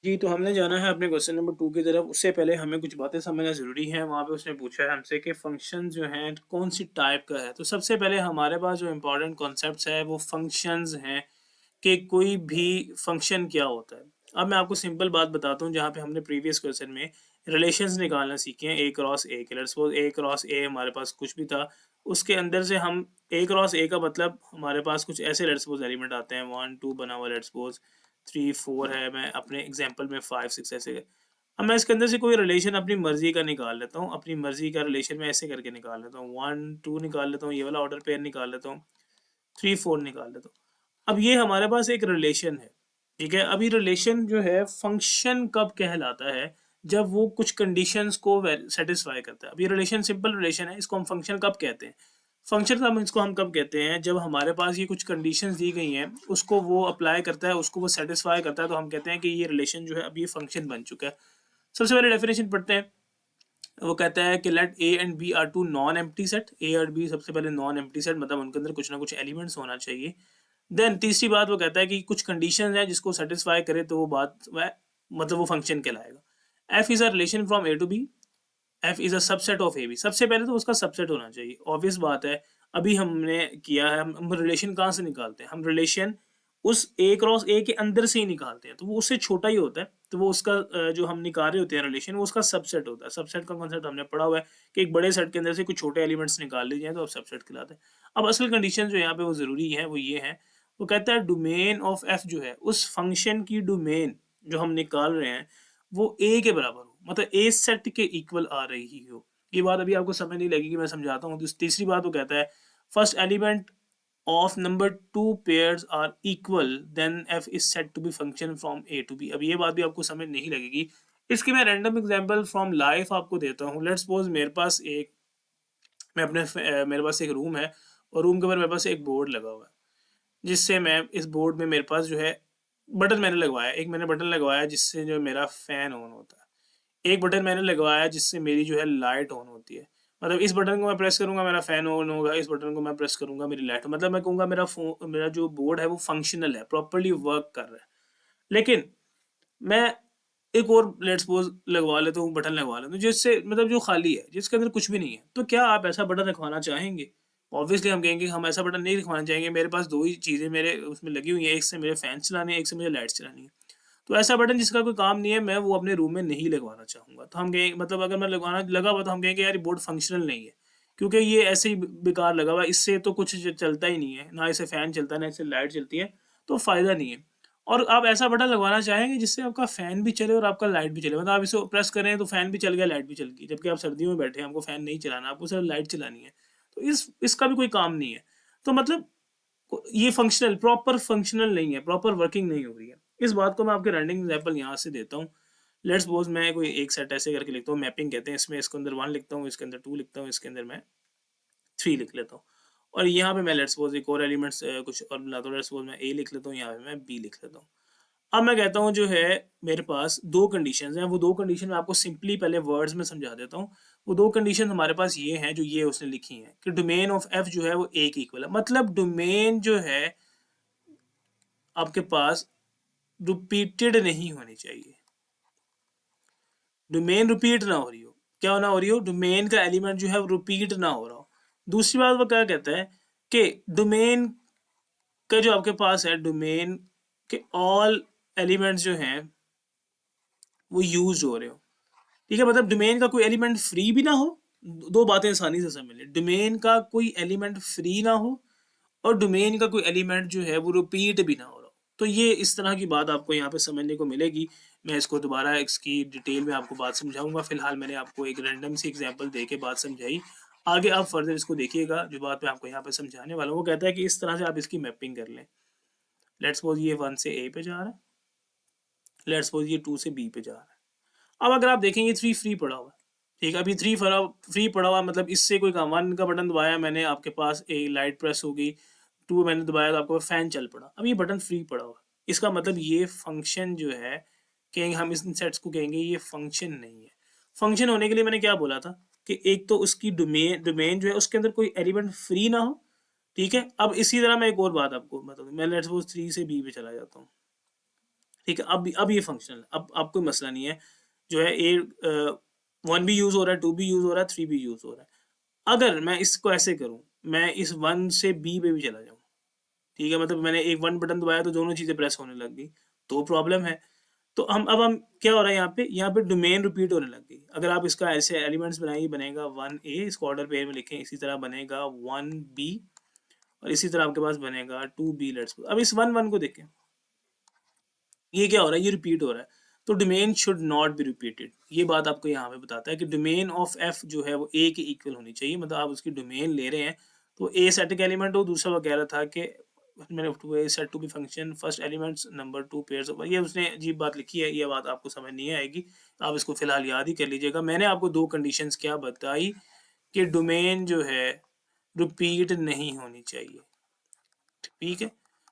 जी, तो हमने जाना है अपने क्वेश्चन नंबर 2 की तरफ, उससे पहले हमें कुछ बातें समझना ज़रूरी है। वहाँ पे उसने पूछा है हमसे कि फ़ंक्शन जो हैं कौन-सी टाइप का है? तो सबसे पहले हमारे पास जो इम्पोर्टेंट कॉन्सेप्ट्स है वो फ़ंक्शंस हैं कि कोई भी फ़ंक्शन क्या होता है। अब मैं आपको सिंपल बात बताता हूँ जहाँ पे हमने प्रीवियस क्वेश्चन में रिलेशंस निकालना सीखे हैं A क्रॉस A के। Let's suppose A cross A हमारे पास कुछ भी था, उसके अंदर से हम A क्रॉस A का मतलब हमारे पास कुछ ऐसे लेट्स सपोज़ एलिमेंट आते हैं 1, 2 बना हुआ लेट्स सपोज़ 3, 4 है, मैं अपने एग्ज़ाम्पल में 5, 6 ऐसे अब मैं इसके अंदर से कोई रिलेशन अपनी मर्ज़ी का निकाल लेता हूँ, अपनी मर्ज़ी का रिलेशन मैं ऐसे करके निकाल लेता हूँ, 1, 2 निकाल लेता हूँ, ये वाला ऑर्डर पेयर निकाल लेता हूँ, 3, 4 निकाल लेता हूँ। अब ये हमारे पास एक रिलेशन है, ठीक है? अब ये रिलेशन जो है फ़ंक्शन कब कहलाता है, जब वो कुछ कंडीशंस को सैटिस्फाई करता है। अब ये रिलेशन सिंपल रिलेशन है, इसको हम फ़ंक्शन कब कहते हैं? फ़ंक्शन हम इसको हम कब कहते हैं, जब हमारे पास ये कुछ कंडीशंस दी गई हैं, उसको वो अप्लाई करता है, उसको वो सैटिस्फाई करता है, तो हम कहते हैं कि ये रिलेशन जो है अब ये फ़ंक्शन बन चुका है। सबसे पहले डेफिनेशन पढ़ते हैं। वो कहता है कि let A and B are two non empty set. A और बी सबसे पहले नॉन एम्प्टी सेट, मतलब उनके अंदर कुछ ना कुछ एलिमेंट्स होना चाहिए। देन तीसरी बात वो कहता है कि कुछ कंडीशन है जिसको सेटिस्फाई करे तो वो बात वह मतलब वो फंक्शन कहलाएगा। F is a relation from A to B. F is a subset of A B. सबसे पहले तो उसका सबसेट होना चाहिए, ऑब्वियस बात है। अभी हमने किया है, हम रिलेशन कहाँ से निकालते हैं? हम रिलेशन उस ए क्रॉस ए के अंदर से ही निकालते हैं, तो वो उससे छोटा ही होता है। तो वो उसका जो हम निकाल रहे होते हैं रिलेशन, वो उसका सबसेट होता है। सबसेट का कॉन्सेप्ट हमने पढ़ा हुआ है कि एक बड़े सेट के अंदर से कुछ छोटे एलिमेंट्स निकाल लिए जाएं तो अब सबसेट कहलाते हैं। अब असल कंडीशन जो यहाँ पे वो जरूरी है वो ये है, वो कहता है डोमेन ऑफ एफ जो है उस फंक्शन की डोमेन जो हम निकाल रहे हैं वो ए के बराबर हो, मतलब ए सेट के इक्वल आ रही हो। ये बात अभी आपको समझ नहीं लगेगी, मैं समझाता हूँ। तीसरी बात वो कहता है first element of number two pairs are equal then f is said to be function from a to b। अब ये बात भी आपको समझ नहीं लगेगी। इसके मैं रैंडम एग्जांपल फ्रॉम लाइफ आपको देता हूँ। लेट्स सपोज मेरे पास एक रूम है और रूम के ऊपर मेरे पास एक बोर्ड लगा हुआ है, जिससे मैं इस बोर्ड में मेरे पास जो है बटन मैंने लगवाया। एक मैंने बटन लगवाया जिससे जो मेरा फैन ऑन होता है, एक बटन मैंने लगवाया जिससे मेरी जो है लाइट ऑन होती है। मतलब इस बटन को मैं प्रेस करूंगा मेरा फैन ऑन होगा, इस बटन को मैं प्रेस करूंगा मेरी लाइट, मतलब मैं कहूंगा मेरा जो बोर्ड है वो फंक्शनल है, प्रॉपर्ली वर्क कर रहा है। लेकिन मैं एक और लेट्स सपोज लगवा लेता हूँ, बटन लगवा लेता हूँ जिससे मतलब जो खाली है, जिसके अंदर कुछ भी नहीं है। तो क्या आप ऐसा बटन रखवाना चाहेंगे? ऑब्वियसली हम कहेंगे हम ऐसा बटन नहीं रखवाना चाहेंगे। मेरे पास दो ही चीज़ें मेरे उसमें लगी हुई है, एक से मेरे फैन चलाने हैं, एक से मुझे लाइट चलानी है। तो ऐसा बटन जिसका कोई काम नहीं है, मैं वो अपने रूम में नहीं लगवाना चाहूँगा। तो हम कहेंगे मतलब अगर मैं लगवाना लगा हुआ तो हम कहेंगे यार ये बोर्ड फंक्शनल नहीं है, क्योंकि ये ऐसे ही बेकार लगा हुआ है, इससे तो कुछ चलता ही नहीं है, ना इससे फ़ैन चलता है ना इससे लाइट चलती है, तो फ़ायदा नहीं है। और आप ऐसा बटन लगवाना चाहेंगे जिससे आपका फ़ैन भी चले और आपका लाइट भी चले, मतलब आप इसे प्रेस करें तो फ़ैन भी चल गया, लाइट भी चल गई, जबकि आप सर्दियों में बैठे हैं, आपको फ़ैन नहीं चलाना, आपको सिर्फ लाइट चलानी है। तो इसका भी कोई काम नहीं है। तो मतलब ये फंक्शनल प्रॉपर फंक्शनल नहीं है, प्रॉपर वर्किंग नहीं हो रही है। इस बात को मैं आपके रैंडम एग्जांपल यहाँ से देता हूँ। लेट्स सपोज मैं कोई एक सेट ऐसे करके लिखता हूँ, मैपिंग कहते हैं इसमें, इसके अंदर 1 लिखता हूँ, इसके अंदर 2 लिखता हूँ, इसके अंदर मैं 3 लिख लेता हूँ। और यहाँ पे मैं लेट्स सपोज एक और एलिमेंट्स कुछ और मिलाता हूँ। लेट्स सपोज मैं ए लिख लेता हूँ, यहाँ पे मैं बी लिख लेता हूँ। अब मैं कहता हूँ जो है मेरे पास 2 कंडीशंस हैं, वो 2 कंडीशन मैं आपको सिंपली पहले वर्ड्स में समझा देता हूँ। वो 2 कंडीशन हमारे पास ये हैं जो ये उसने लिखी हैं कि डोमेन ऑफ एफ जो है वो ए के इक्वल है। मतलब डोमेन जो है आपके पास रिपीटेड नहीं होनी चाहिए। डोमेन रिपीट ना हो रही हो। क्या ना हो रही हो? डोमेन का एलिमेंट जो है वो रिपीट ना हो रहा हो। दूसरी बात वो क्या कहता है कि डोमेन का जो आपके पास है, डोमेन के ऑल एलिमेंट्स जो हैं वो यूज हो रहे हो। ठीक है, मतलब डोमेन का कोई एलिमेंट फ्री भी ना हो। दो बातें आसानी से समझ लें, डोमेन का कोई एलिमेंट फ्री ना हो और डोमेन का कोई एलिमेंट जो है वो रिपीट भी ना हो रहा हो। तो ये इस तरह की बात आपको यहाँ पे समझने को मिलेगी। मैं इसको दोबारा इसकी डिटेल में आपको बात समझाऊंगा। फिलहाल मैंने आपको एक रैंडम सी एग्जांपल दे के बात समझाई। आगे आप फर्दर इसको देखिएगा, जो बात मैं आपको यहाँ पे समझाने वाला हूँ वो कहता है कि इस तरह से आप इसकी मैपिंग कर लें। लेट्स सपोज ये 1 से ए पे जा रहा है, लेट्स सपोज ये 2 से बी पे जा रहा है। अब अगर आप देखेंगे 3 फ्री पड़ा हुआ है, ठीक है, अभी 3 फ्री पड़ा हुआ, मतलब इससे कोई काम, 1 का बटन दबाया मैंने, आपके पास एक लाइट प्रेस हो गई, 2 मैंने दबाया तो आपको फैन चल पड़ा। अब ये बटन फ्री पड़ा हुआ है, इसका मतलब ये फंक्शन जो है, कहेंगे हम इस सेट्स को कहेंगे ये फंक्शन नहीं है। फंक्शन होने के लिए मैंने क्या बोला था कि एक तो उसकी डोमेन डोमेन जो है उसके अंदर कोई एलिमेंट फ्री ना हो। ठीक है, अब इसी तरह मैं एक और बात आपको बता दूं। मैं लेट्स सपोज 3 से बी पे चला जाता हूँ। ठीक है, अब ये फंक्शनल, अब कोई मसला नहीं है, जो है ए 1 भी यूज़ हो रहा है, 2 भी यूज़ हो रहा है, 3 भी यूज़ हो रहा है। अगर मैं इसको ऐसे करूँ, मैं इस 1 से बी पे भी चला जाऊँ, ठीक है, मतलब मैंने एक 1 बटन दबाया तो दोनों चीज़ें प्रेस होने लग गई, तो प्रॉब्लम है। तो हम क्या हो रहा है यहाँ पे डोमेन रिपीट होने लग गई। अगर आप इसका ऐसे एलिमेंट्स बनाइए, बनेगा 1A, इसको ऑर्डर पेयर में लिखें, इसी तरह बनेगा 1B और इसी तरह आपके पास बनेगा 2B। लेट्स अब इस 1 को देखें, ये क्या हो रहा है, ये रिपीट हो रहा है। तो domain should not be repeated, ये बात आपको यहाँ पे बताता है कि डोमेन ऑफ एफ जो है वो ए के इक्वल होनी चाहिए। मतलब आप उसकी डोमेन ले रहे हैं तो ए सेट का एलिमेंट हो, दूसरा वो कह रहा था कि मैंने to A set to B function first elements number 2 pairs of, ये उसने अजीब बात लिखी है, ये बात आपको समझ नहीं आएगी, आप इसको फिलहाल याद ही कर लीजिएगा। मैंने आपको दो कंडीशंस क्या बताई कि डोमेन जो है रिपीट नहीं होनी चाहिए, ठीक है,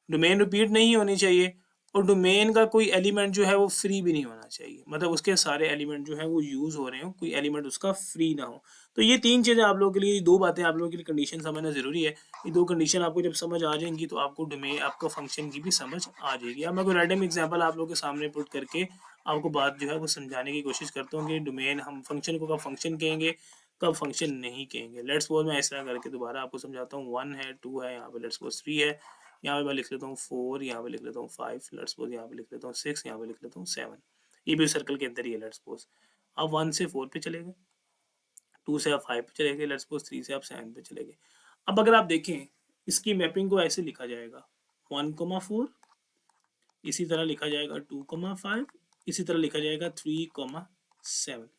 डोमेन रिपीट नहीं होनी चाहिए और डोमेन का कोई एलिमेंट जो है वो फ्री भी नहीं होना चाहिए, मतलब उसके सारे एलिमेंट जो है वो यूज हो रहे हो, कोई एलिमेंट उसका फ्री ना हो। तो ये तीन चीजें आप लोगों के लिए, दो बातें आप लोगों के लिए कंडीशन समझना जरूरी है। ये दो कंडीशन आपको जब समझ आ जाएंगी तो आपको डोमेन, आपका फंक्शन की भी समझ आ जाएगी। अब मैं कोई रैंडम एग्जांपल आप लोगों के सामने पुट करके आपको बात जो है वो समझाने की कोशिश करता हूँ कि डोमेन, हम फंक्शन को कब फंक्शन कहेंगे, कब फंक्शन नहीं कहेंगे। लेट्स सपोज मैं इस तरह करके दोबारा आपको समझाता हूँ। 1 है, 2 है, यहाँ पे लेट्स सपोज 3 है, यहाँ पे मैं लिख लेता हूँ 4, यहाँ पे लिख लेता हूँ 5, लेट्स सपोज यहाँ पे लिख लेता हूँ 6, यहाँ पे लिख लेता हूँ 7। ये भी सर्कल के अंदर ही है। लेट्स सपोज अब 1 से 4 पे चले गए, 2 से आप 5 पे चले गए, लेट्स सपोज 3 से आप 7 पे चले गए। अब अगर आप देखें इसकी मैपिंग को ऐसे लिखा जाएगा 1,4, इसी तरह लिखा जाएगा 2,5, इसी तरह लिखा जाएगा 3,7।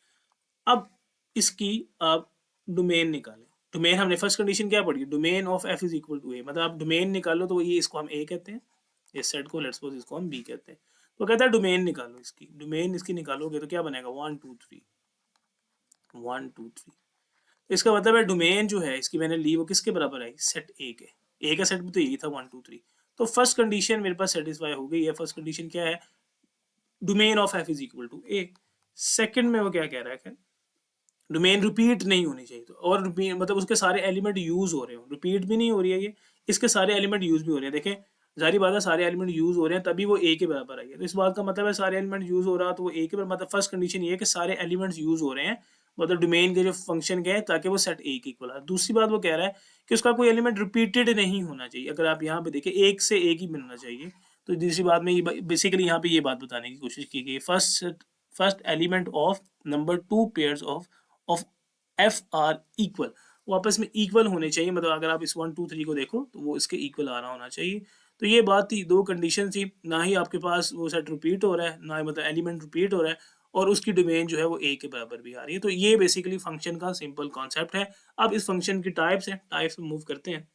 अब इसकी आप डोमेन निकालें। डोमेन हमने फर्स्ट कंडीशन क्या पढ़ी, domain of F is equal to A, मतलब आप डोमेन निकालो तो ये, इसको हम ए कहते हैं, इस सेट को लेट्स सपोज इसको हम बी कहते हैं। तो कहता है डोमेन निकालो, इसकी डोमेन इसकी निकालोगे तो क्या बनेगा 1 2 3, 1 2 3। इसका मतलब है डोमेन जो है इसकी मैंने ली वो किसके बराबर आई, सेट ए के। ए का सेट भी तो यही था 1 2 3। तो फर्स्ट कंडीशन मेरे पास सेटिस्फाई हो गई है। फर्स्ट कंडीशन क्या है, domain of F is equal to A. Second में वो क्या कह रहा है, डोमेन रिपीट नहीं होनी चाहिए। तो और मतलब उसके सारे एलिमेंट यूज हो रहे हो, रिपीट भी नहीं हो रही है ये, इसके सारे एलिमेंट यूज भी हो रहे हैं। देखें जारी बात है, सारे एलिमेंट यूज हो रहे हैं तभी वो ए के बराबर आई है। तो इस बात का मतलब है सारे एलिमेंट यूज हो रहा तो वो ए के बराबर, मतलब फर्स्ट कंडीशन ये है कि सारे एलिमेंट्स यूज हो रहे हैं, मतलब डोमेन के जो फंक्शन के हैं, ताकि वो सेट ए के इक्वल है। दूसरी बात वो कह रहा है कि उसका कोई एलिमेंट रिपीटेड नहीं होना चाहिए। अगर आप यहाँ पे देखें एक से एक ही बनना चाहिए। तो दूसरी बात में बेसिकली यहाँ पे ये बात बताने की कोशिश की गई, first element of number 2 pairs of F R equal, वो आपस में इक्वल होने चाहिए। मतलब अगर आप इस 1 2 3 को देखो तो वो इसके इक्वल आ रहा होना चाहिए। तो ये बात थी, दो कंडीशन थी, ना ही आपके पास वो सेट रिपीट हो रहा है, ना ही मतलब एलिमेंट रिपीट हो रहा है, और उसकी डोमेन जो है वो ए के बराबर भी आ रही है। तो ये बेसिकली फंक्शन का सिंपल कॉन्सेप्ट है। अब इस फंक्शन की टाइप्स हैं, टाइप्स में मूव करते हैं।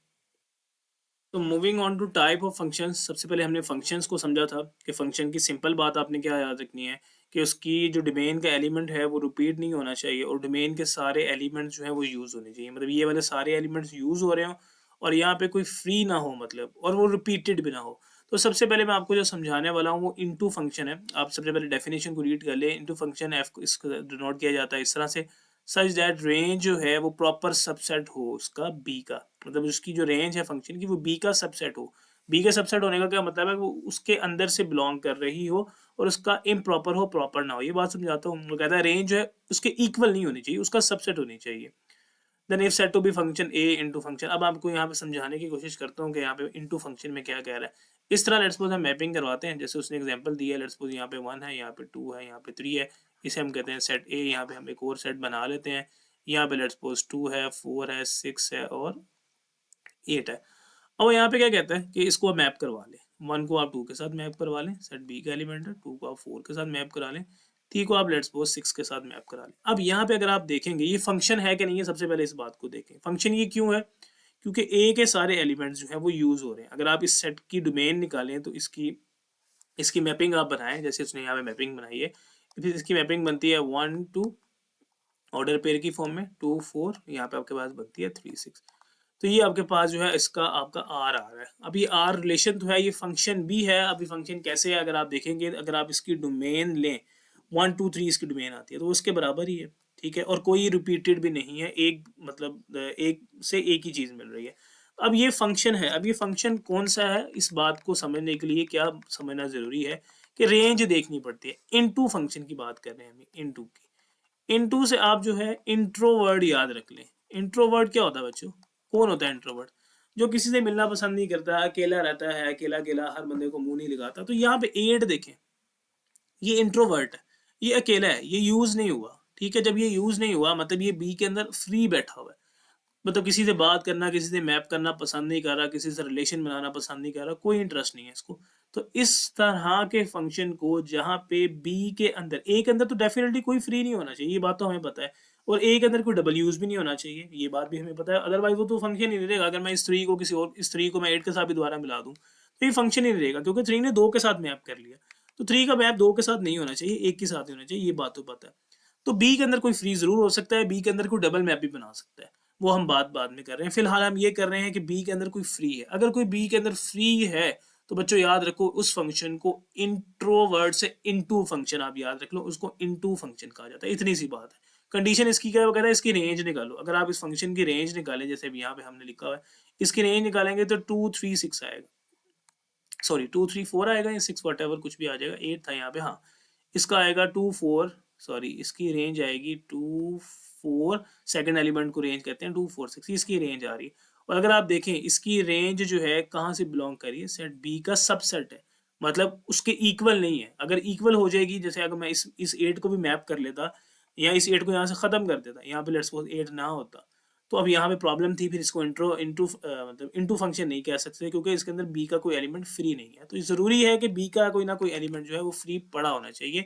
तो moving on to type of functions, सबसे पहले हमने फंक्शंस को समझा था कि फंक्शन की सिंपल बात आपने क्या याद रखनी है कि उसकी जो डोमेन का एलिमेंट है वो रिपीट नहीं होना चाहिए और डोमेन के सारे एलिमेंट्स जो है वो यूज़ होने चाहिए। मतलब ये वाले सारे एलिमेंट्स यूज़ हो रहे हो और यहाँ पे कोई फ्री ना हो, मतलब और वो रिपीटेड भी ना हो। तो सबसे पहले मैं आपको जो समझाने वाला हूँ वो इनटू फंक्शन है। आप सबसे पहले डेफिनेशन को रीड कर ले। इनटू फंक्शन एफ को इसको डिनोट किया जाता है इस तरह से, सच दैट रेंज जो है वो प्रॉपर सबसेट हो उसका बी का, मतलब उसकी जो रेंज है फंक्शन की वो बी का सबसेट हो। बी का सबसेट होने का क्या मतलब है, वो उसके अंदर से बिलोंग कर रही हो और उसका इम्प्रॉपर हो, प्रॉपर ना हो। ये बात समझाता हूँ। वो कहता है रेंज जो है उसके इक्वल नहीं होनी चाहिए, उसका सबसेट होनी चाहिए। Then if set to B function A into function. अब आपको यहाँ पे समझाने की कोशिश करता हूँ कि यहाँ पे इनटू फंक्शन में क्या कह रहा है। इस तरह लेट्स सपोज हम मैपिंग करवाते हैं, जैसे उसने एग्जांपल दिया है। लेट्स सपोज यहाँ पे 1 है, यहाँ पे 2 है, यहाँ पे 3 है, इसे हम कहते हैं सेट ए। यहाँ पे हम एक और सेट बना लेते हैं, यहाँ पे लेट्स सपोज 2 है, 4 है, 6 है और 8 है। अब यहाँ पे क्या कहता है कि इसको मैप करवा लें। 1 को आप 2 के साथ मैप करवा लें, सेट बी का एलिमेंट है। 2 को आप 4 के साथ मैप करा लें, 3 को आप लेट्स सपोज 6 के साथ मैप करा लें। अब यहाँ पे अगर आप देखेंगे ये फंक्शन है कि नहीं है, सबसे पहले इस बात को देखें। फंक्शन ये क्यों है, क्योंकि ए के सारे एलिमेंट्स जो है वो यूज हो रहे हैं। अगर आप इस सेट की डोमेन निकालें तो इसकी इसकी मैपिंग आप बनाएं, जैसे उसने यहाँ पे मैपिंग बनाई है। फिर इसकी मैपिंग बनती है 1 2 ऑर्डर पेयर की फॉर्म में, 2 4, यहाँ पे आपके पास बनती है 3 6। तो ये आपके पास जो है इसका आपका आर आ रहा है। अब ये आर रिलेशन तो है, ये फंक्शन भी है। अब ये फंक्शन कैसे है अगर आप देखेंगे, अगर आप इसकी डोमेन लें 1 2 3 इसकी डोमेन आती है तो उसके बराबर ही है, ठीक है, और कोई रिपीटेड भी नहीं है, एक मतलब एक से एक ही चीज़ मिल रही है। अब ये फंक्शन है। अब ये फंक्शन कौन सा है, इस बात को समझने के लिए क्या समझना ज़रूरी है कि रेंज देखनी पड़ती है। इनटू फंक्शन की बात कर रहे हैं हम, इनटू की। इनटू से आप जो है इंट्रोवर्ड याद रख लें। इंट्रोवर्ड क्या होता है बच्चों? कौन होता है इंट्रोवर्ड? जो किसी से मिलना पसंद नहीं करता, अकेला रहता है, अकेला अकेला हर बंदे को मुंह नहीं लगाता। तो यहाँ पे एड देखें, ये इंट्रोवर्ट है, ये अकेला है, ये यूज नहीं हुआ। ठीक है, जब ये यूज नहीं हुआ मतलब ये बी के अंदर फ्री बैठा हुआ है, मतलब किसी से बात करना, किसी से मैप करना पसंद नहीं कर रहा, किसी से रिलेशन बनाना पसंद नहीं कर रहा, कोई इंटरेस्ट नहीं है इसको। तो इस तरह के फंक्शन को जहाँ पे बी के अंदर, ए के अंदर तो डेफिनेटली कोई फ्री नहीं होना चाहिए, ये बात तो हमें पता है, और ए के अंदर कोई डबल यूज भी नहीं होना चाहिए, ये बात भी हमें पता है। अदरवाइज वो तो फंक्शन ही नहीं रहेगा। अगर मैं इस थ्री को किसी और, इस थ्री को मैं एट के साथ भी दोबारा मिला दूँ तो ये फंक्शन ही नहीं रहेगा, क्योंकि थ्री ने दो के साथ मैप कर लिया। तो थ्री का मैप दो के साथ नहीं होना चाहिए, एक के साथ ही होना चाहिए, ये बात तो पता है। तो बी के अंदर कोई फ्री जरूर हो सकता है, बी के अंदर कोई डबल मैप भी बना सकता है, वो हम बात बाद में कर रहे हैं। फिलहाल हम ये कर रहे हैं कि बी के अंदर कोई फ्री है। अगर कोई बी के अंदर फ्री है तो बच्चों याद रखो उस फंक्शन को इंट्रोवर्ड से इनटू फंक्शन आप याद रख लो, उसको इनटू फंक्शन कहा जाता है। इतनी सी बात है। कंडीशन इसकी क्या है? वो कहता है इसकी रेंज निकालो। अगर आप इस फंक्शन की रेंज निकालें, जैसे अभी यहाँ पे हमने लिखा हुआ है, इसकी रेंज निकालेंगे तो 2 3 6 आएगा, सॉरी 2 3 4 आएगा या 6 वट एवर कुछ भी आ जाएगा, 8 था यहाँ पे, हाँ। इसका आएगा 2 4, सॉरी इसकी रेंज आएगी 2 4, सेकंड एलिमेंट को रेंज कहते हैं, 2 4 6 इसकी रेंज आ रही है। और अगर आप देखें इसकी रेंज जो है कहाँ से बिलोंग कर रही है? सेट बी का सबसेट है, मतलब उसके इक्वल नहीं है। अगर इक्वल हो जाएगी, जैसे अगर मैं इस 8 को भी मैप कर लेता या इस 8 को यहाँ से खत्म कर देता, यहाँ पे लेट्स सपोज 8 ना होता, तो अब यहाँ पे प्रॉब्लम थी, फिर इसको इंट्रो इंटू मतलब इंटू फंक्शन नहीं कह सकते, क्योंकि इसके अंदर बी का कोई एलिमेंट फ्री नहीं है। तो ज़रूरी है कि बी का कोई ना कोई एलिमेंट जो है वो फ्री पड़ा होना चाहिए।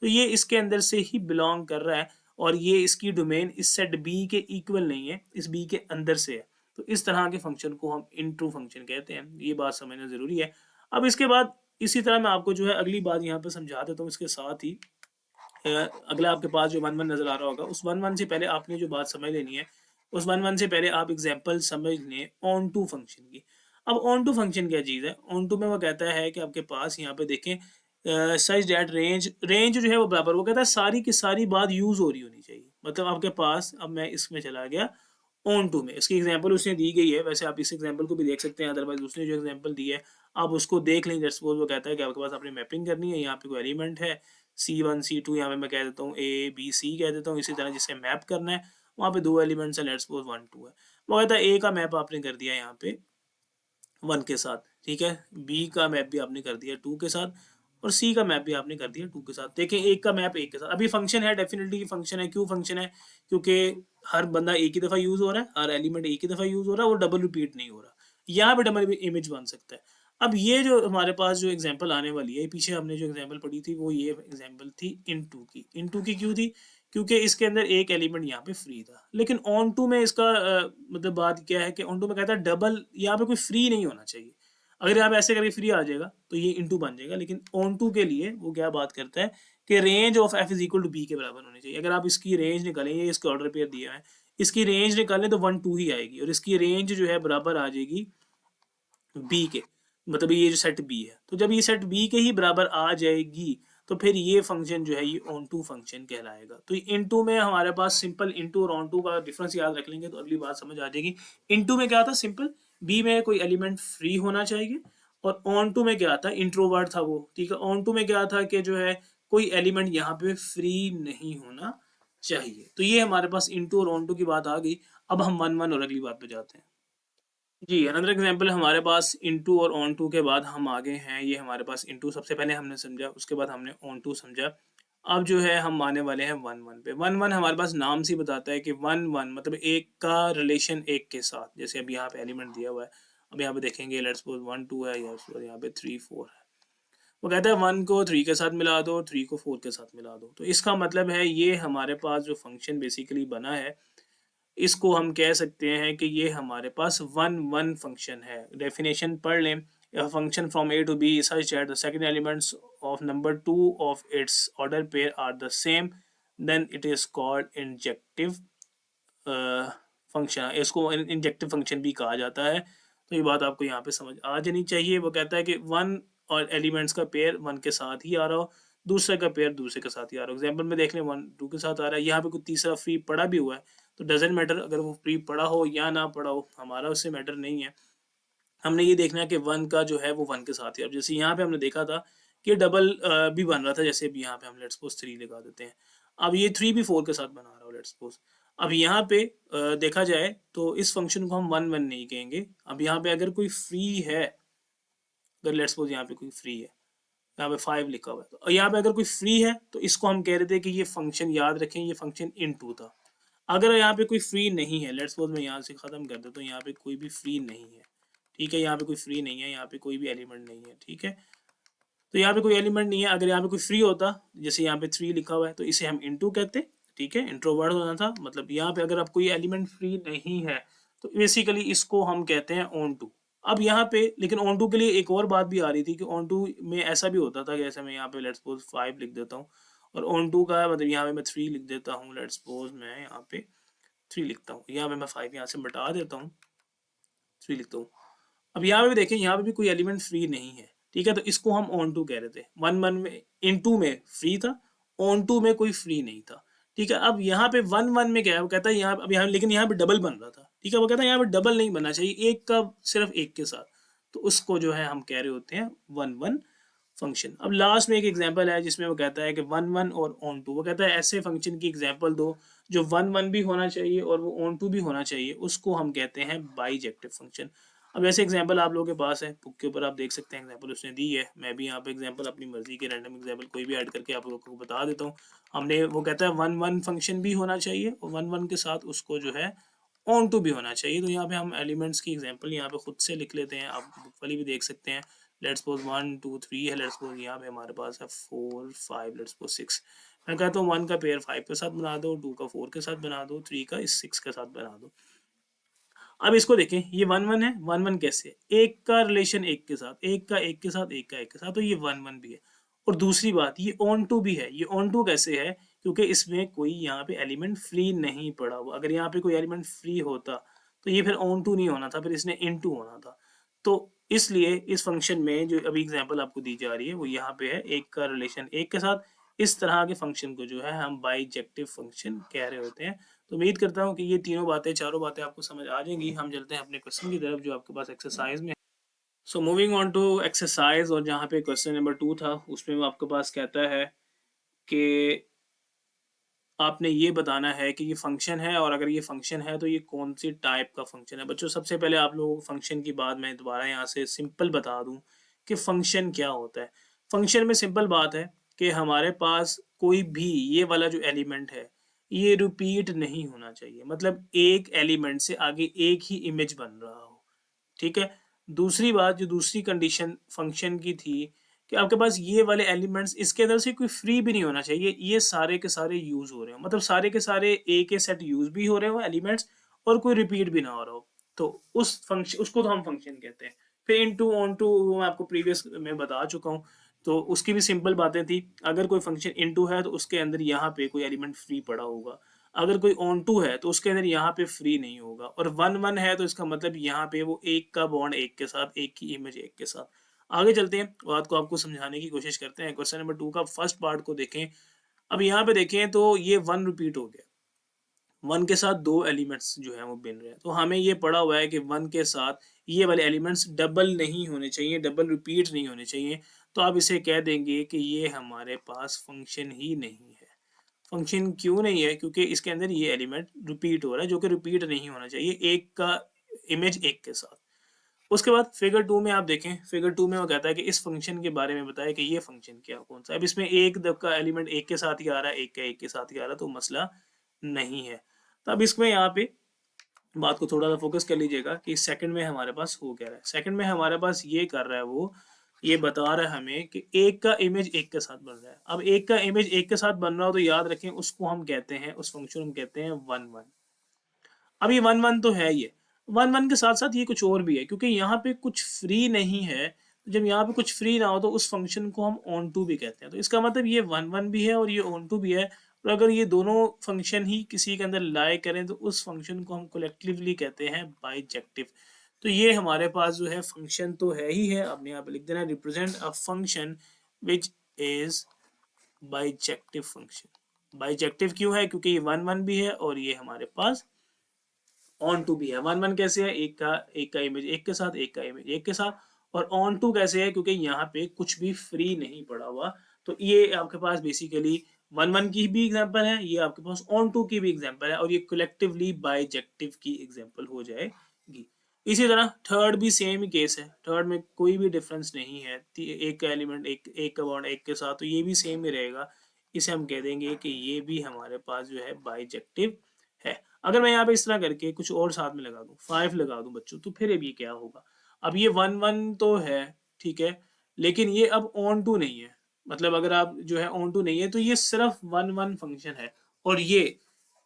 तो ये इसके अंदर से ही बिलोंग कर रहा है, और ये इसकी डोमेन इस सेट बी के इक्वल नहीं है, इस बी के अंदर से है। तो इस तरह के फंक्शन को हम इंट्रू फंक्शन कहते हैं, ये बात समझना ज़रूरी है। अब इसके बाद इसी तरह मैं आपको जो है अगली बात यहाँ पर समझा देता हूँ। इसके साथ ही अगला आपके पास जो 1 1 नज़र आ रहा होगा, उस 1 1 से पहले आपने जो बात समझ लेनी है, उस 1 1 से पहले आप एग्जांपल समझ लें ऑन टू फंक्शन की। अब ऑन टू फंक्शन क्या चीज़ है? ऑन टू में वो कहता है कि आपके पास यहाँ पे देखें सच दैट रेंज, रेंज जो है वो बराबर, वो कहता है सारी की सारी बात यूज़ हो रही होनी चाहिए। मतलब आपके पास, अब मैं इसमें चला गया ऑन टू में, इसकी एग्जांपल उसने दी गई है, वैसे आप इस एग्जांपल को भी देख सकते हैं, अदरवाइज उसने जो एग्जांपल दी है आप उसको देख लें। जस्ट सपोज वो कहता है कि आपके पास आपने मैपिंग करनी है, यहाँ पे कोई एलिमेंट है C1 C2, यहाँ पे मैं कह देता हूँ A B C कह देता हूँ। इसी तरह जिसे मैप करना है वहाँ पे दो एलिमेंट्स है, लेट्स सपोज 1 2 है। वो कहता है A का मैप आपने कर दिया यहाँ पे 1 के साथ, ठीक है, B का मैप भी आपने कर दिया 2 के साथ, और C का मैप भी आपने कर दिया 2 के साथ। देखें एक का मैप एक के साथ, अभी फंक्शन है, डेफिनेटली फंक्शन है। क्यों फंक्शन है? क्योंकि हर बंदा एक ही दफ़ा यूज़ हो रहा है, हर एलिमेंट एक ही दफ़ा यूज़ हो रहा है, वो डबल रिपीट नहीं हो रहा। यहाँ पे डबल इमेज बन सकता है। अब ये जो हमारे पास जो एग्जांपल आने वाली है, पीछे हमने जो एग्जांपल पढ़ी थी वो ये एग्जांपल थी इनटू की। इनटू की क्यों थी? क्योंकि इसके अंदर एक एलिमेंट यहाँ पे फ्री था। लेकिन ऑन टू में इसका मतलब बात क्या है कि ऑन टू में कहता है डबल, यहाँ पे कोई फ्री नहीं होना चाहिए। अगर यहाँ पे ऐसे करके फ्री आ जाएगा तो ये इनटू बन जाएगा, लेकिन ऑन टू के लिए वो क्या बात करता है कि range of F is equal to B के बराबर होनी चाहिए। अगर आप इसकी रेंज निकालें, ये इसका ऑर्डर पेयर दिया है, इसकी रेंज निकालें तो 1 2 ही आएगी, और इसकी रेंज जो है बराबर आ जाएगी बी के, मतलब ये जो सेट बी है। तो जब ये सेट बी के ही बराबर आ जाएगी तो फिर ये फंक्शन जो है ये ऑन टू फंक्शन कहलाएगा। तो इन टू में हमारे पास सिंपल इनटू और ऑन टू का डिफरेंस याद रख लेंगे तो अगली बात समझ आ जाएगी। इनटू में क्या था? सिंपल बी में कोई एलिमेंट फ्री होना चाहिए, और ऑन टू में क्या था? इंट्रोवर्ट था वो, ठीक है। ऑन टू में क्या था कि जो है कोई एलिमेंट यहाँ पे फ्री नहीं होना चाहिए। तो ये हमारे पास इनटू और ऑन टू की बात आ गई। अब हम 1 1 और अगली बात पे जाते हैं। जी, अनदर एग्जांपल हमारे पास इनटू और ऑन टू के बाद हम आगे हैं। ये हमारे पास इनटू सबसे पहले हमने समझा, उसके बाद हमने ऑन टू समझा। अब जो है हम आने वाले हैं 1 1 पे। 1 1 हमारे पास नाम से ही बताता है कि 1 1 मतलब एक का रिलेशन एक के साथ। जैसे अब यहाँ पे एलिमेंट दिया हुआ है, अब यहाँ पे देखेंगे लेट्स सपोज 1 2 है, या यहाँ पे 3 4 है। वो कहता है 1 को 3 के साथ मिला दो और 3 को 4 के साथ मिला दो। तो इसका मतलब है ये हमारे पास जो फंक्शन बेसिकली बना है, इसको हम कह सकते हैं कि ये हमारे पास 1 1 फंक्शन है। डेफिनेशन पढ़ लें, a function from A to B such that the second elements of number 2 of its order pair are the same, then it is called injective function. इसको इंजेक्टिव फंक्शन भी कहा जाता है। तो ये बात आपको यहाँ पे समझ आ जानी चाहिए। वो कहता है कि 1 और एलिमेंट्स का पेयर 1 के साथ ही आ रहा हो, दूसरे का पेयर दूसरे के साथ ही आ रहा हो। एग्जाम्पल में देख लें 1 2 के साथ आ रहा है, यहाँ पे कोई तीसरा फ्री पड़ा भी हुआ है तो डजेंट मैटर अगर वो फ्री पड़ा हो या ना पड़ा हो, हमारा उससे मैटर नहीं है। हमने ये देखना है कि 1 का जो है वो 1 के साथ ही। अब जैसे यहाँ पे हमने देखा था कि डबल भी बन रहा था, जैसे अभी यहाँ पे हम लेट्स सपोज 3 लगा देते हैं। अब ये 3 भी 4 के साथ बना रहा हो लेट्स सपोज। अब यहाँ पे देखा जाए तो इस फंक्शन को हम 1 1 नहीं कहेंगे। अब यहाँ पे अगर कोई फ्री है, अगर लेट्स सपोज यहाँ पे कोई फ्री है, यहाँ पे 5 लिखा हुआ है, तो यहाँ पे अगर कोई फ्री है तो इसको हम कह रहे थे कि ये फंक्शन, याद रखें ये फंक्शन इनटू था। अगर यहाँ पे कोई फ्री नहीं है, लेट्स सपोज मैं यहाँ से खत्म कर देता हूँ, यहाँ पे कोई भी फ्री नहीं है, ठीक है, यहाँ पे कोई फ्री नहीं है, यहाँ पे कोई भी एलिमेंट नहीं है, ठीक है, तो यहाँ पे कोई एलिमेंट नहीं है। अगर यहाँ पे कोई फ्री होता, जैसे यहाँ पे 3 लिखा हुआ है, तो इसे हम इनटू कहते, ठीक है, इंट्रोवर्ट होना था, मतलब यहाँ पे अगर आप कोई एलिमेंट फ्री नहीं है तो बेसिकली इसको हम कहते हैं ऑन टू। अब यहाँ पे लेकिन ऑन टू के लिए एक और बात भी आ रही थी कि ऑन टू में ऐसा भी होता था, जैसे मैं यहाँ पे लेट्स सपोज 5 लिख देता हूँ और ऑन टू का मतलब यहाँ पे मैं 3 लिख देता हूँ, लेट्स सपोज मैं यहाँ पे 3 लिखता हूँ, यहाँ पे मैं 5 यहाँ से बटा देता हूँ, 3 लिखता हूँ। अब यहाँ पे भी देखें, यहाँ पे भी कोई एलिमेंट फ्री नहीं है, ठीक है, तो इसको हम ऑन टू कह रहे थे। 1 1 में, इन टू में फ्री था, ऑन टू में कोई फ्री नहीं था, ठीक है। अब यहाँ पे 1 1 में क्या है, वो कहता है यहाँ, अब यहाँ लेकिन यहाँ पे डबल बन रहा था, ठीक है, वो कहता है यहाँ पे डबल नहीं बनना चाहिए, एक का सिर्फ एक के साथ, तो उसको जो है हम कह रहे होते हैं 1 1 फंक्शन। अब लास्ट में एक एग्जांपल है जिसमें वो कहता है कि 1 1 और ऑन टू, वो कहता है ऐसे फंक्शन की एग्जांपल दो जो 1 1 भी होना चाहिए और वो ऑन टू भी होना चाहिए, उसको हम कहते हैं बाइजेक्टिव फंक्शन। अब ऐसे एग्जांपल आप लोगों के पास है, बुक के ऊपर आप देख सकते हैं, एग्जांपल उसने दी है, मैं भी यहाँ पे एग्जांपल अपनी मर्जी के रैंडम एग्जांपल कोई भी ऐड करके आप लोगों को बता देता हूँ। हमने, वो कहता है 1 1 फंक्शन भी होना चाहिए और 1 1 के साथ उसको जो है ऑन टू भी होना चाहिए। तो यहाँ पे हम एलिमेंट्स की एग्जांपल यहाँ पे खुद से लिख लेते हैं, आप बुक वाली भी देख सकते हैं। लेट्स सपोज 1 2 3 है, लेट्स सपोज यहाँ पे हमारे पास है 4 5, लेट्स सपोज 6। मैं कहता हूँ 1 का पेयर 5 के साथ बना दो, 2 का 4 के साथ बना दो, 3 का इस 6 के साथ बना दो। अब इसको देखें, ये 1 1 है, 1 1 कैसे है, एक का रिलेशन एक के साथ, एक का एक के साथ, एक का एक के साथ, तो ये 1 1 भी है। और दूसरी बात, ये ऑन टू भी है। ये ऑन टू कैसे है, क्योंकि इसमें कोई यहाँ पे एलिमेंट फ्री नहीं पड़ा हुआ। अगर यहाँ पे कोई एलिमेंट फ्री होता तो ये फिर ऑन टू नहीं होना था, फिर इसने इन टू होना था। तो इसलिए इस फंक्शन में जो अभी एग्जांपल आपको दी जा रही है वो यहाँ पे है, एक का रिलेशन एक के साथ। इस तरह के फंक्शन को जो है हम बाइजेक्टिव फंक्शन कह रहे होते हैं। तो उम्मीद करता हूँ कि ये तीनों बातें, चारों बातें आपको समझ आ जाएंगी। हम चलते हैं अपने क्वेश्चन की तरफ जो आपके पास एक्सरसाइज में। So moving on to exercise, और जहाँ पे क्वेश्चन नंबर 2 था उसमें वो आपके पास कहता है कि आपने ये बताना है कि ये फंक्शन है, और अगर ये फंक्शन है तो ये कौन सी टाइप का फंक्शन है। बच्चों, सबसे पहले आप लोगों को फंक्शन की बात मैं दोबारा यहाँ से सिंपल बता दूं कि फंक्शन क्या होता है। फंक्शन में सिंपल बात है कि हमारे पास कोई भी ये वाला जो एलिमेंट है ये रिपीट नहीं होना चाहिए, मतलब एक एलिमेंट से आगे एक ही इमेज बन रहा हो, ठीक है। दूसरी बात, जो दूसरी कंडीशन फंक्शन की थी कि आपके पास ये वाले एलिमेंट्स, इसके अंदर से कोई फ्री भी नहीं होना चाहिए, ये सारे के सारे यूज हो रहे हो, मतलब सारे के सारे एक ही सेट यूज भी हो रहे हो एलिमेंट्स, और कोई रिपीट भी ना हो रहा हो, तो उस फंक्शन, उसको तो हम फंक्शन कहते हैं। फिर इन टू ऑन टू मैं आपको प्रीवियस में बता चुका हूँ, तो उसकी भी सिंपल बातें थी। अगर कोई फंक्शन इन टू है तो उसके अंदर यहाँ पे कोई एलिमेंट फ्री पड़ा होगा, अगर कोई ऑन टू है तो उसके अंदर यहाँ पे फ्री नहीं होगा, और 1 1 है तो इसका मतलब यहाँ पे वो एक का बॉन्ड एक के साथ, एक की इमेज एक के साथ। आगे चलते हैं, बात को आपको समझाने की कोशिश करते हैं। क्वेश्चन नंबर 2 का फर्स्ट पार्ट को देखें। अब यहाँ पे देखें तो ये 1 रिपीट हो गया, 1 के साथ दो एलिमेंट्स जो है वो बन रहे हैं, तो हमें ये पड़ा हुआ है कि 1 के साथ ये वाले एलिमेंट्स डबल नहीं होने चाहिए, डबल रिपीट नहीं होने चाहिए। तो आप इसे कह देंगे कि ये हमारे पास फंक्शन ही नहीं है। फंक्शन क्यों नहीं है, क्योंकि इसके अंदर ये एलिमेंट रिपीट हो रहा है, जो कि रिपीट नहीं होना चाहिए एक का इमेज एक के साथ। उसके बाद फिगर 2 में आप देखें, फिगर 2 में वो कहता है कि इस फंक्शन के बारे में बताया कि ये फंक्शन क्या कौन सा है। अब इसमें एक का एलिमेंट एक के साथ ही आ रहा है, एक का एक के साथ ही आ रहा है, तो मसला नहीं है। तो अब इसमें यहाँ पे बात को थोड़ा सा फोकस कर लीजिएगा कि सेकंड में हमारे पास हो क्या रहा है। सेकंड में हमारे पास ये कर रहा है, वो ये बता रहा है हमें कि एक का इमेज एक के साथ बन रहा है। अब एक का इमेज एक के साथ बन रहा हो तो याद रखें उसको हम कहते हैं, उस फंक्शन हम कहते हैं 1 1। अब ये 1 1 तो है, ये 1 1 के साथ साथ ये कुछ और भी है, क्योंकि यहाँ पे कुछ फ्री नहीं है। तो जब यहाँ पे कुछ फ्री ना हो तो उस फंक्शन को हम ऑन टू भी कहते हैं। तो इसका मतलब ये 1 1 भी है और ये ऑन टू भी है, और अगर ये दोनों फंक्शन ही किसी के अंदर लाई करें तो उस फंक्शन को हम कलेक्टिवली कहते हैं बाइजेक्टिव। तो ये हमारे पास जो है फंक्शन तो है ही है, आपने यहाँ पे लिख देना represent a function which is bijective function. Bijective क्यों है, क्योंकि ये 1 1 भी है और ये हमारे पास ऑन टू भी है। 1 1 कैसे है, एक का इमेज एक के साथ, एक का इमेज एक के साथ, और ऑन टू कैसे है, क्योंकि यहाँ पे कुछ भी फ्री नहीं पड़ा हुआ। तो ये आपके पास बेसिकली वन वन की भी एग्जांपल है, ये आपके पास ऑन टू की भी एग्जांपल है, और ये कलेक्टिवली बाइजेक्टिव की एग्जांपल हो जाएगी। इसी तरह थर्ड भी सेम ही केस है, थर्ड में कोई भी डिफरेंस नहीं है, एक का एलिमेंट एक का बॉन्ड एक के साथ, तो ये भी सेम ही रहेगा। इसे हम कह देंगे कि ये भी हमारे पास जो है बाइजेक्टिव है। अगर मैं यहाँ पे इस तरह करके कुछ और साथ में लगा दूं, 5 लगा दूं बच्चों, तो फिर अब ये क्या होगा, अब ये वन वन तो है, ठीक है, लेकिन ये अब ऑन टू नहीं है। मतलब अगर आप जो है ऑन टू नहीं है, तो ये सिर्फ वन वन फंक्शन है। और ये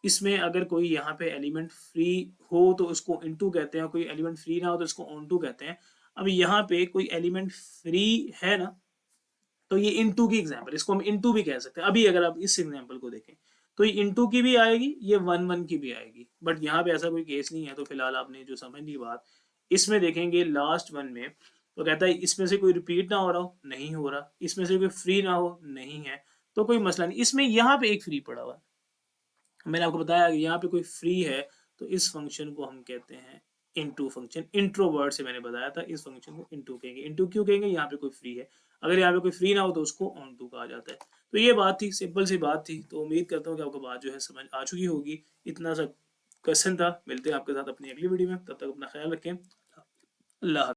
इसमें अगर कोई यहाँ पे एलिमेंट फ्री हो तो उसको इनटू कहते हैं, कोई एलिमेंट फ्री ना हो तो इसको ऑन टू कहते हैं। अब यहाँ पे कोई एलिमेंट फ्री है ना, तो ये इनटू की एग्जांपल, इसको हम इनटू भी कह सकते हैं। अभी अगर आप इस एग्जांपल को देखें, तो ये इनटू की भी आएगी, ये वन वन की भी आएगी, बट यहाँ पे ऐसा कोई केस नहीं है। तो फिलहाल आपने जो समझनी बात, इसमें देखेंगे लास्ट वन में, तो कहता है इसमें से कोई रिपीट ना हो रहा हो, नहीं हो रहा, इसमें से कोई फ्री ना हो, नहीं है, तो कोई मसला नहीं। इसमें यहाँ पे एक फ्री पड़ा हुआ है, मैंने आपको बताया कि यहाँ पे कोई फ्री है, तो इस फंक्शन को हम कहते हैं इनटू फंक्शन। इंट्रोवर्ट से मैंने बताया था, इस फंक्शन को इनटू कहेंगे। इनटू क्यों कहेंगे, यहाँ पे कोई फ्री है। अगर यहाँ पे कोई फ्री ना हो तो उसको ऑन टू कहा जाता है। तो ये बात थी, सिंपल सी बात थी। तो उम्मीद करता हूँ कि आपको बात जो है समझ आ चुकी होगी। इतना सा क्वेश्चन था। मिलते हैं आपके साथ अपनी अगली वीडियो में, तब तक अपना ख्याल रखें। अल्लाह।